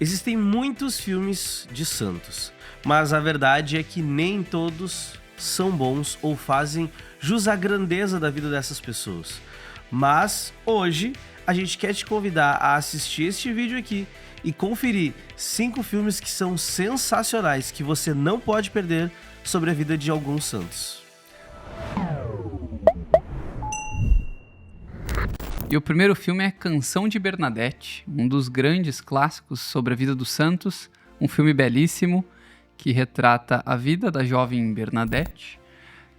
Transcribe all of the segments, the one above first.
Existem muitos filmes de santos, mas a verdade é que nem todos são bons ou fazem jus à grandeza da vida dessas pessoas. Mas hoje a gente quer te convidar a assistir este vídeo aqui e conferir 5 filmes que são sensacionais, que você não pode perder sobre a vida de alguns santos. E o primeiro filme é Canção de Bernadette, um dos grandes clássicos sobre a vida dos santos, um filme belíssimo que retrata a vida da jovem Bernadette,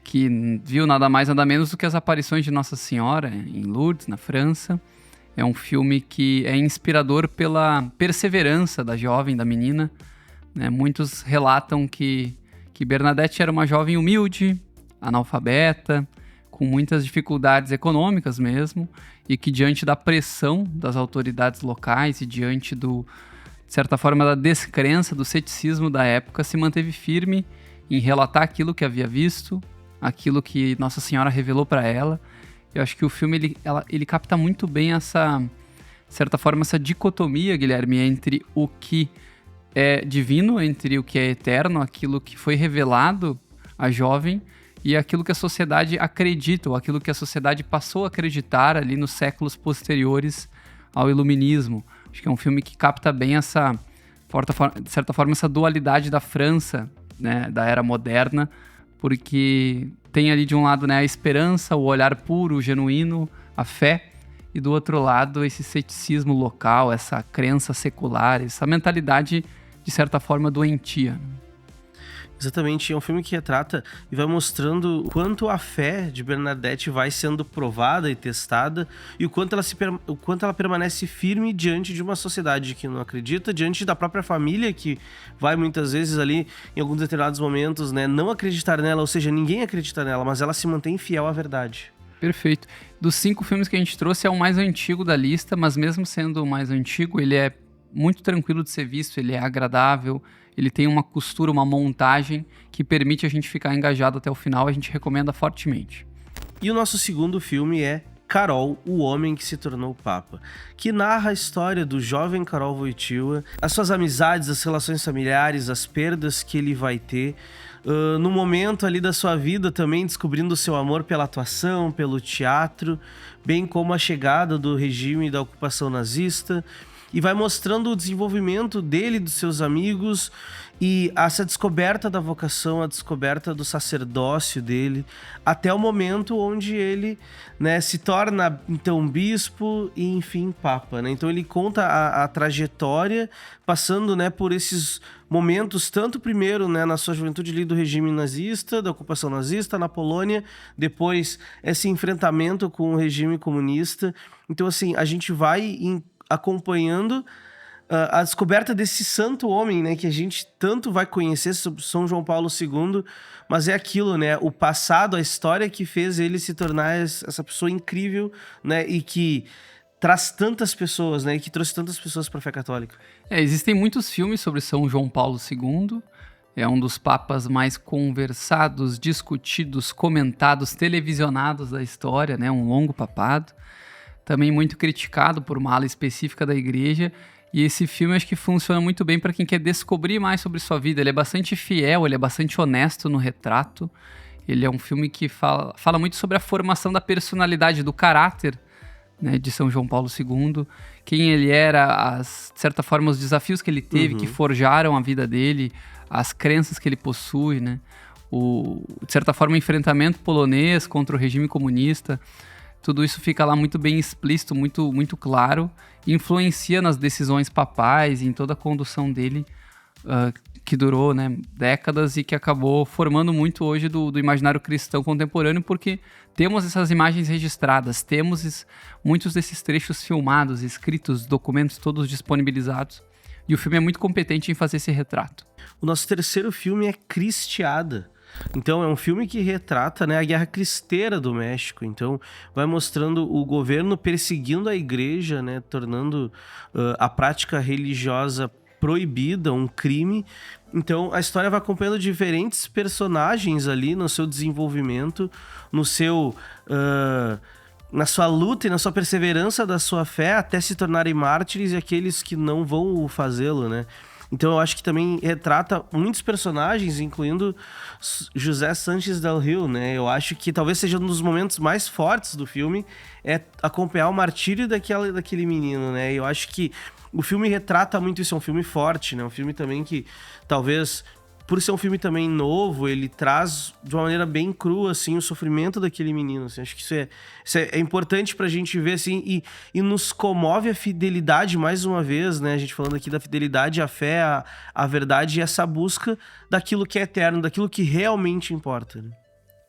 que viu nada mais nada menos do que as aparições de Nossa Senhora em Lourdes, na França. É um filme que é inspirador pela perseverança da jovem, da menina, né? Muitos relatam que Bernadette era uma jovem humilde, analfabeta, com muitas dificuldades econômicas mesmo, e que diante da pressão das autoridades locais e diante de certa forma, da descrença, do ceticismo da época, se manteve firme em relatar aquilo que havia visto, aquilo que Nossa Senhora revelou para ela. Eu acho que o filme ele capta muito bem essa, de certa forma, essa dicotomia, Guilherme, entre o que é divino, entre o que é eterno, aquilo que foi revelado à jovem, e aquilo que a sociedade acredita, ou aquilo que a sociedade passou a acreditar ali nos séculos posteriores ao Iluminismo. Acho que é um filme que capta bem essa, de certa forma, essa dualidade da França, né, da era moderna, porque tem ali de um lado, né, a esperança, o olhar puro, genuíno, a fé, e do outro lado esse ceticismo local, essa crença secular, essa mentalidade, de certa forma, doentia. Exatamente, é um filme que retrata e vai mostrando o quanto a fé de Bernadette vai sendo provada e testada e o quanto ela permanece firme diante de uma sociedade que não acredita, diante da própria família que vai muitas vezes ali, em alguns determinados momentos, né, não acreditar nela, ou seja, ninguém acredita nela, mas ela se mantém fiel à verdade. Perfeito. Dos 5 filmes que a gente trouxe, é o mais antigo da lista, mas mesmo sendo o mais antigo, ele é muito tranquilo de ser visto, ele é agradável, ele tem uma costura, uma montagem que permite a gente ficar engajado até o final, a gente recomenda fortemente. E o nosso segundo filme é Carol, o Homem que se Tornou Papa, que narra a história do jovem Karol Wojtyła, as suas amizades, as relações familiares, as perdas que ele vai ter, no momento ali da sua vida também descobrindo o seu amor pela atuação, pelo teatro, bem como a chegada do regime da ocupação nazista, e vai mostrando o desenvolvimento dele, dos seus amigos, e essa descoberta da vocação, a descoberta do sacerdócio dele, até o momento onde ele, né, se torna, então, bispo e, enfim, papa, né? Então ele conta a trajetória, passando, né, por esses momentos, tanto primeiro, né, na sua juventude ali do regime nazista, da ocupação nazista na Polônia, depois esse enfrentamento com o regime comunista. Então, assim, a gente vai acompanhando a descoberta desse santo homem, né, que a gente tanto vai conhecer sobre São João Paulo II, mas é aquilo, né, o passado, a história que fez ele se tornar essa pessoa incrível, né, e que traz tantas pessoas, né, e que trouxe tantas pessoas para a fé católica. Existem muitos filmes sobre São João Paulo II, é um dos papas mais conversados, discutidos, comentados, televisionados da história, né, um longo papado. Também muito criticado por uma ala específica da igreja, e esse filme acho que funciona muito bem para quem quer descobrir mais sobre sua vida. Ele é bastante fiel, ele é bastante honesto no retrato, ele é um filme que fala muito sobre a formação da personalidade, do caráter, né, de São João Paulo II, quem ele era, de certa forma, os desafios que ele teve, que forjaram a vida dele, as crenças que ele possui, né, de certa forma, o enfrentamento polonês contra o regime comunista. Tudo isso fica lá muito bem explícito, muito, muito claro, e influencia nas decisões papais e em toda a condução dele, que durou, né, décadas e que acabou formando muito hoje do imaginário cristão contemporâneo, porque temos essas imagens registradas, temos muitos desses trechos filmados, escritos, documentos todos disponibilizados, e o filme é muito competente em fazer esse retrato. O nosso terceiro filme é Cristiada. Então é um filme que retrata, né, a guerra cristeira do México. Então vai mostrando o governo perseguindo a igreja, né, tornando a prática religiosa proibida, um crime. Então a história vai acompanhando diferentes personagens ali no seu desenvolvimento, no seu na sua luta e na sua perseverança da sua fé até se tornarem mártires e aqueles que não vão fazê-lo, né? Então eu acho que também retrata muitos personagens, incluindo José Sanches del Rio, né? Eu acho que talvez seja um dos momentos mais fortes do filme é acompanhar o martírio daquele menino, né? Eu acho que o filme retrata muito isso, é um filme forte, né? Um filme também que talvez, por ser um filme também novo, ele traz de uma maneira bem crua, assim, o sofrimento daquele menino, assim. Acho que isso é importante pra gente ver, assim, e nos comove a fidelidade, mais uma vez, né, a gente falando aqui da fidelidade, a fé, a verdade e essa busca daquilo que é eterno, daquilo que realmente importa, né?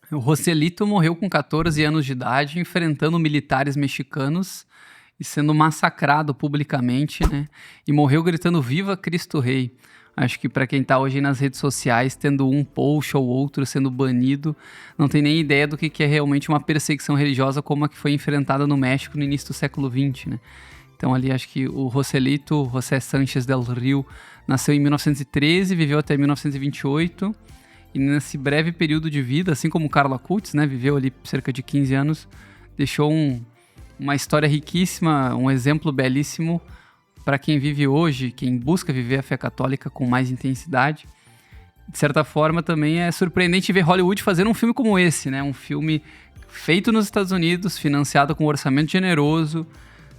O Joselito morreu com 14 anos de idade, enfrentando militares mexicanos e sendo massacrado publicamente, né, e morreu gritando "Viva Cristo Rei". Acho que para quem tá hoje nas redes sociais, tendo um post ou outro sendo banido, não tem nem ideia do que é realmente uma perseguição religiosa como a que foi enfrentada no México no início do século XX, né? Então ali acho que o Joselito, José Sanches del Rio, nasceu em 1913, viveu até 1928, e nesse breve período de vida, assim como Carla Cutts, né, viveu ali cerca de 15 anos, deixou uma história riquíssima, um exemplo belíssimo para quem vive hoje, quem busca viver a fé católica com mais intensidade. De certa forma, também é surpreendente ver Hollywood fazendo um filme como esse, né? Um filme feito nos Estados Unidos, financiado com um orçamento generoso,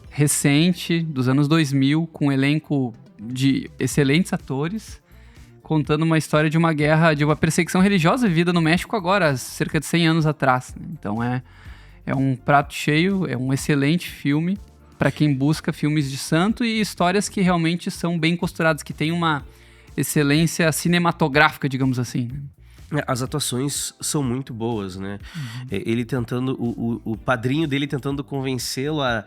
recente, dos anos 2000, com um elenco de excelentes atores, contando uma história de uma guerra, de uma perseguição religiosa vivida no México agora, cerca de 100 anos atrás, né? Então é um prato cheio, é um excelente filme para quem busca filmes de santo e histórias que realmente são bem costuradas, que tem uma excelência cinematográfica, digamos assim. As atuações são muito boas, né? Ele tentando, o padrinho dele tentando convencê-lo a...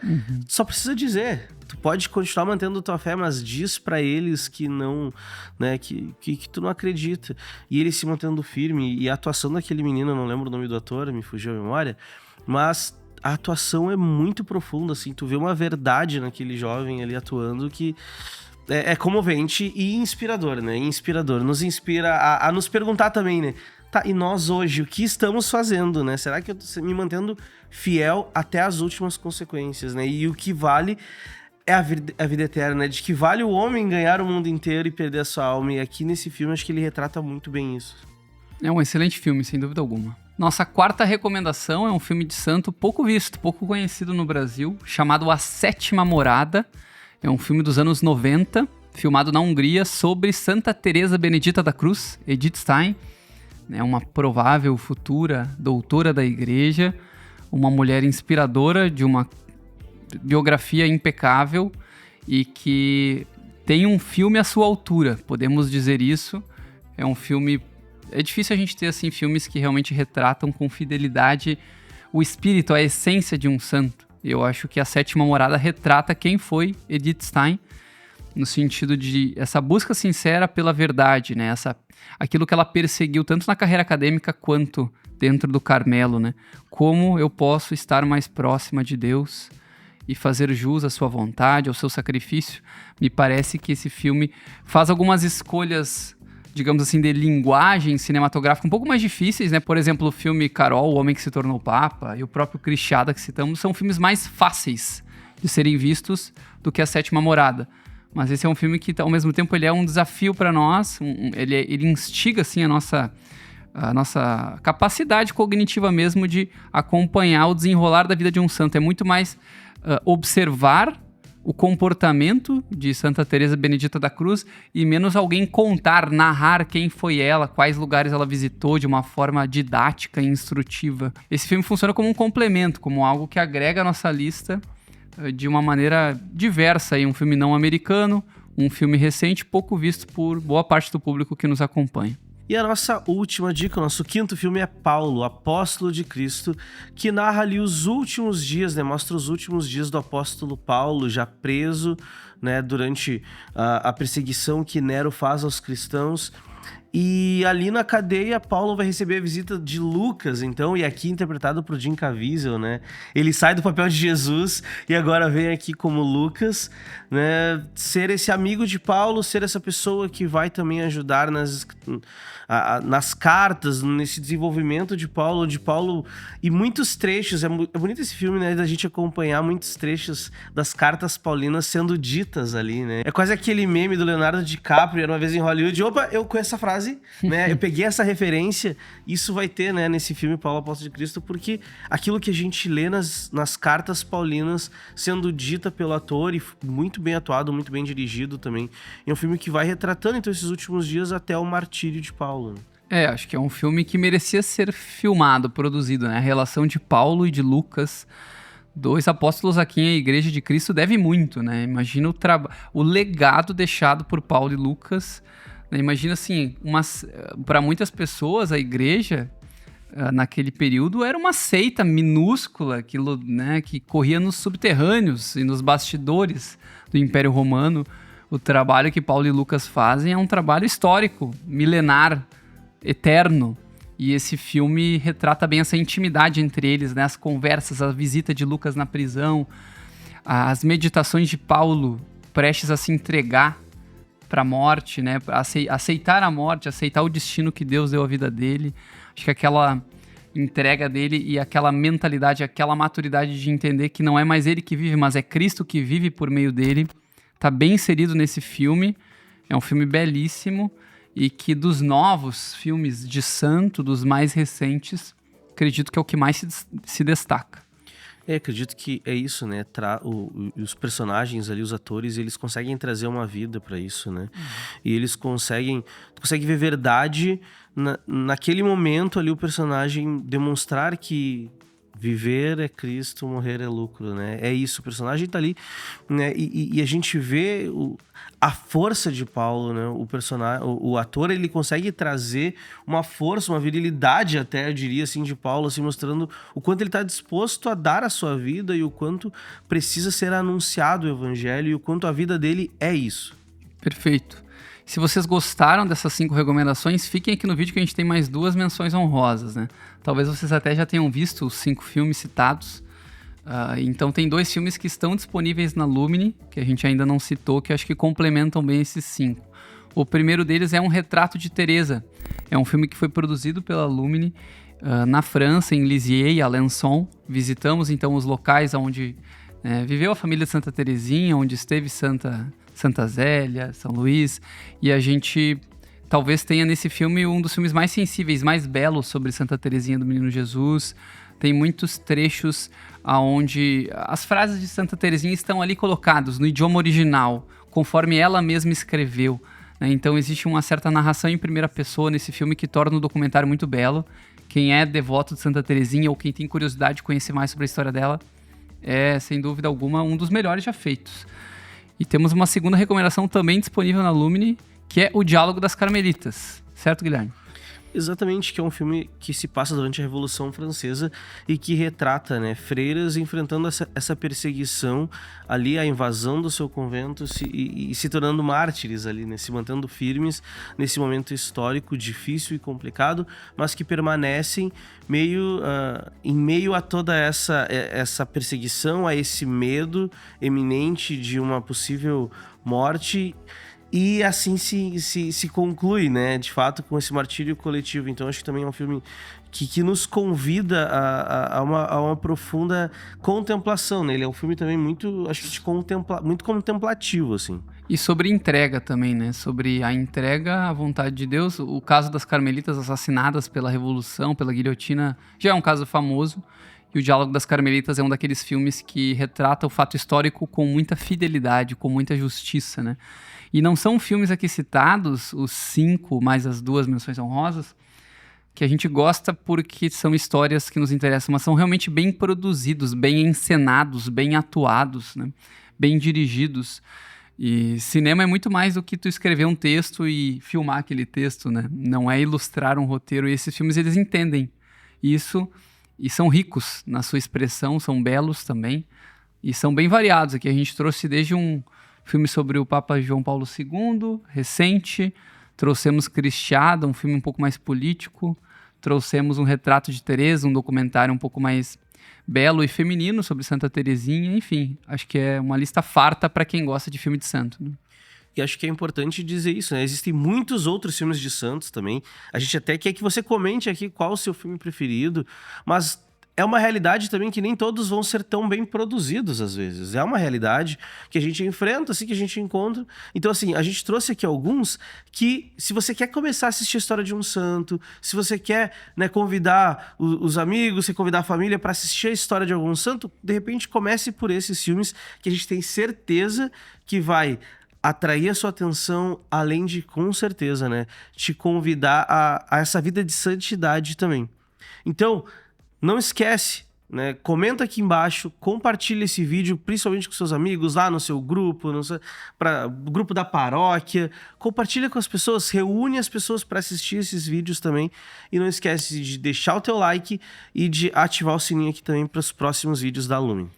Só precisa dizer, tu pode continuar mantendo tua fé, mas diz pra eles que não, né, que tu não acredita. E ele se mantendo firme, e a atuação daquele menino, eu não lembro o nome do ator, me fugiu a memória, mas a atuação é muito profunda, assim, tu vê uma verdade naquele jovem ali atuando que é comovente e inspirador, né? Inspirador, nos inspira a nos perguntar também, né? Tá, e nós hoje, o que estamos fazendo, né? Será que eu tô me mantendo fiel até as últimas consequências, né? E o que vale é a vida eterna, né? De que vale o homem ganhar o mundo inteiro e perder a sua alma. E aqui nesse filme, acho que ele retrata muito bem isso. É um excelente filme, sem dúvida alguma. Nossa quarta recomendação é um filme de santo pouco visto, pouco conhecido no Brasil, chamado A Sétima Morada. É um filme dos anos 90, filmado na Hungria, sobre Santa Teresa Benedita da Cruz, Edith Stein, né, uma provável futura doutora da igreja, uma mulher inspiradora de uma biografia impecável e que tem um filme à sua altura, podemos dizer isso. É um filme... É difícil a gente ter assim, filmes que realmente retratam com fidelidade o espírito, a essência de um santo. Eu acho que A Sétima Morada retrata quem foi Edith Stein, no sentido de essa busca sincera pela verdade, né? Aquilo que ela perseguiu tanto na carreira acadêmica quanto dentro do Carmelo, né? Como eu posso estar mais próxima de Deus e fazer jus à sua vontade, ao seu sacrifício. Me parece que esse filme faz algumas escolhas, digamos assim, de linguagem cinematográfica um pouco mais difíceis, né? Por exemplo, o filme Carol, O Homem que se Tornou Papa, e o próprio Cristiada que citamos, são filmes mais fáceis de serem vistos do que A Sétima Morada. Mas esse é um filme que, ao mesmo tempo, ele é um desafio para nós, ele instiga, assim, a nossa capacidade cognitiva mesmo de acompanhar o desenrolar da vida de um santo. É muito mais observar o comportamento de Santa Teresa Benedita da Cruz e menos alguém contar, narrar quem foi ela, quais lugares ela visitou de uma forma didática e instrutiva. Esse filme funciona como um complemento, como algo que agrega a nossa lista de uma maneira diversa. Um filme não americano, um filme recente, pouco visto por boa parte do público que nos acompanha. E a nossa última dica, o nosso quinto filme é Paulo, Apóstolo de Cristo, que narra ali os últimos dias, né? Mostra os últimos dias do apóstolo Paulo, já preso, né? Durante a perseguição que Nero faz aos cristãos. E ali na cadeia, Paulo vai receber a visita de Lucas, então, e aqui interpretado por Jim Caviezel, né? Ele sai do papel de Jesus e agora vem aqui como Lucas, né? Ser esse amigo de Paulo, ser essa pessoa que vai também ajudar nas cartas, nesse desenvolvimento de Paulo e muitos trechos. É bonito esse filme, né? Da gente acompanhar muitos trechos das cartas paulinas sendo ditas ali, né? É quase aquele meme do Leonardo DiCaprio, era uma vez em Hollywood. Opa, eu conheço essa frase, né? Eu peguei essa referência. Isso vai ter, né, nesse filme Paulo Apóstolo de Cristo, porque aquilo que a gente lê nas cartas paulinas sendo dita pelo ator, e muito bem atuado, muito bem dirigido também. É um filme que vai retratando, então, esses últimos dias até o martírio de Paulo. Acho que é um filme que merecia ser filmado, produzido, né? A relação de Paulo e de Lucas, dois apóstolos a quem a Igreja de Cristo deve muito, né? Imagina o legado deixado por Paulo e Lucas, né? Imagina assim, para muitas pessoas a Igreja naquele período era uma seita minúscula, aquilo, né, que corria nos subterrâneos e nos bastidores do Império Romano. O trabalho que Paulo e Lucas fazem é um trabalho histórico, milenar, eterno. E esse filme retrata bem essa intimidade entre eles, né? As conversas, a visita de Lucas na prisão, as meditações de Paulo prestes a se entregar para a morte, né? Aceitar a morte, aceitar o destino que Deus deu à vida dele. Acho que aquela entrega dele e aquela mentalidade, aquela maturidade de entender que não é mais ele que vive, mas é Cristo que vive por meio dele, tá bem inserido nesse filme. É um filme belíssimo e que dos novos filmes de santo, dos mais recentes, acredito que é o que mais se destaca. Acredito que é isso, né? Os personagens ali, os atores, eles conseguem trazer uma vida pra isso, né? E eles conseguem ver verdade naquele momento ali, o personagem demonstrar que viver é Cristo, morrer é lucro, né? É isso, o personagem tá ali, né? E a gente vê a força de Paulo, né? O ator, ele consegue trazer uma força, uma virilidade até, eu diria assim, de Paulo, assim, mostrando o quanto ele tá disposto a dar a sua vida e o quanto precisa ser anunciado o evangelho e o quanto a vida dele é isso. Perfeito. Se vocês gostaram dessas 5 recomendações, fiquem aqui no vídeo que a gente tem mais 2 menções honrosas, né? Talvez vocês até já tenham visto os 5 filmes citados. Então tem 2 filmes que estão disponíveis na Lumini, que a gente ainda não citou, que acho que complementam bem esses 5. O primeiro deles é Um Retrato de Teresa. É um filme que foi produzido pela Lumini na França, em Lisieux e Alençon. Visitamos então os locais onde viveu a família de Santa Teresinha, onde esteve Santa Zélia, São Luís, e a gente talvez tenha nesse filme um dos filmes mais sensíveis, mais belos sobre Santa Teresinha do Menino Jesus. Tem muitos trechos onde as frases de Santa Teresinha estão ali colocadas no idioma original, conforme ela mesma escreveu, né? Então existe uma certa narração em primeira pessoa nesse filme que torna o documentário muito belo. Quem é devoto de Santa Teresinha ou quem tem curiosidade de conhecer mais sobre a história dela é, sem dúvida alguma, um dos melhores já feitos. E temos uma segunda recomendação também disponível na Lumini, que é O Diálogo das Carmelitas. Certo, Guilherme? Exatamente, que é um filme que se passa durante a Revolução Francesa e que retrata, né, freiras enfrentando essa perseguição ali, a invasão do seu convento e se tornando mártires ali, né, se mantendo firmes nesse momento histórico difícil e complicado, mas que permanecem em meio a toda essa perseguição, a esse medo eminente de uma possível morte. E assim se conclui, né, de fato, com esse martírio coletivo. Então acho que também é um filme que nos convida a uma profunda contemplação, né? Ele é um filme também muito, acho que muito contemplativo, assim. E sobre entrega também, né? Sobre a entrega à vontade de Deus. O caso das Carmelitas assassinadas pela Revolução, pela guilhotina, já é um caso famoso. E O Diálogo das Carmelitas é um daqueles filmes que retrata o fato histórico com muita fidelidade, com muita justiça, né? E não são filmes aqui citados, os 5 mais as 2 menções honrosas, que a gente gosta porque são histórias que nos interessam, mas são realmente bem produzidos, bem encenados, bem atuados, né? Bem dirigidos. E cinema é muito mais do que tu escrever um texto e filmar aquele texto, né? Não é ilustrar um roteiro. E esses filmes, eles entendem isso e são ricos na sua expressão, são belos também e são bem variados. Aqui a gente trouxe desde um filme sobre o Papa João Paulo II, recente, Trouxemos Cristiada, um filme um pouco mais político. Trouxemos um retrato de Teresa, um documentário um pouco mais belo e feminino sobre Santa Teresinha. Enfim, acho que é uma lista farta para quem gosta de filme de santo, né? E acho que é importante dizer isso, né? Existem muitos outros filmes de santos também. A gente até quer que você comente aqui qual o seu filme preferido, mas é uma realidade também que nem todos vão ser tão bem produzidos às vezes. É uma realidade que a gente enfrenta, assim, que a gente encontra. Então, assim, a gente trouxe aqui alguns que, se você quer começar a assistir a história de um santo, se você quer, né, convidar os amigos, se convidar a família para assistir a história de algum santo, de repente comece por esses filmes que a gente tem certeza que vai atrair a sua atenção, além de, com certeza, né, te convidar a essa vida de santidade também. Então, não esquece, né, comenta aqui embaixo, compartilha esse vídeo, principalmente com seus amigos, lá no seu grupo, grupo da paróquia, compartilha com as pessoas, reúne as pessoas para assistir esses vídeos também, e não esquece de deixar o teu like e de ativar o sininho aqui também para os próximos vídeos da Lumen.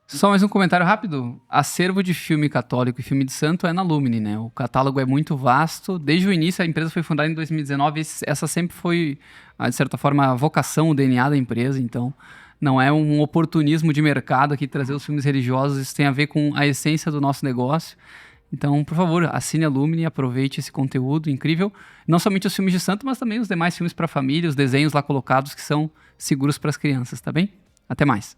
Só mais um comentário rápido. Acervo de filme católico e filme de santo é na Lumine, né? O catálogo é muito vasto. Desde o início, a empresa foi fundada em 2019. Essa sempre foi, de certa forma, a vocação, o DNA da empresa. Então, não é um oportunismo de mercado aqui trazer os filmes religiosos. Isso tem a ver com a essência do nosso negócio. Então, por favor, assine a Lumine e aproveite esse conteúdo incrível. Não somente os filmes de santo, mas também os demais filmes para família, os desenhos lá colocados que são seguros para as crianças, tá bem? Até mais.